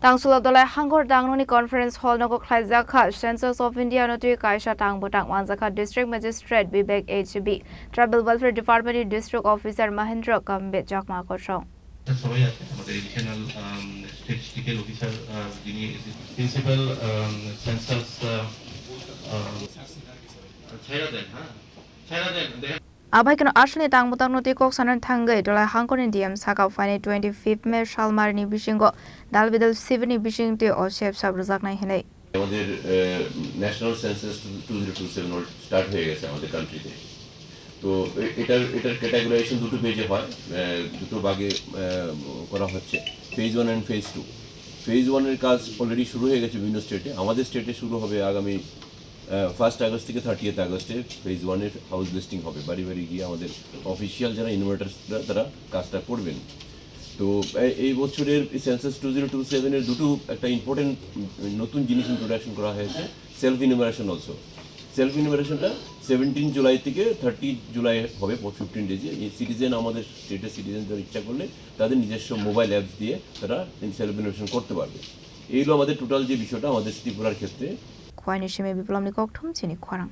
Tangsalo Dhalai Hangkhor Tangnok Conference Hall Nogo Khlaijakha Census of India no twiwi kaisa Tangbwtang Manjakha District Magistrate Vivek HB Tribal Welfare Department District Officer Mahendra Kambe Chakma Akosong. সবাই আছে আমাদের additional statistical officer যিনি principal census ছাইরা দেন Abai kano asli Tangbwtang no tikok sanan thangai Dhalai Hangkhor Indiam saka fine 25 May Shalmar ni bishingo dalbidal 7 ni bishing te o chef sabrazak nai hinai আমাদের national census 2027 start হয়ে গেছে আমাদের কান্ট্রিতে। তো এটার categorisation দুটো পেজে হয়, দুটো ভাগে করা হচ্ছে, ফেজ 1 এন্ড ফেজ 2। ফেজ 1 এর কাজ অলরেডি শুরু হয়ে গেছে বিভিন্ন স্টেটে। আমাদের স্টেটে শুরু হবে আগামী 1 আগস্ট থেকে 30 আগস্টে ফেজ 1 এর হাউস লিস্টিং হবে। বাড়ি বাড়ি গিয়ে আমাদের অফিসিয়াল যারা ইনভার্টার্সরা তারা কাজটা করবেন। তো এই বছরের সেন্সাস 2027 এর দুটো একটা ইম্পর্টেন্ট নতুন জিনিস ইন্ট্রোডাকশন করা হয়েছে, সেলফ ইনুমারেশন অলসো। সেলফ ইনুমারেশনটা 17 জুলাই থেকে 30 জুলাই হবে, 15 ডেজে। সিটিজেন আমাদের স্টেটের সিটিজেন যারা ইচ্ছা করলে তাদের নিজস্ব মোবাইল অ্যাপস দিয়ে তারা সেলফ ইনুমারেশন করতে পারবে। এই হলো আমাদের টোটাল যে বিষয়টা আমাদের ত্রিপুরার ক্ষেত্রে। Khwai ni shime biplomni kokthum Chini Khorang.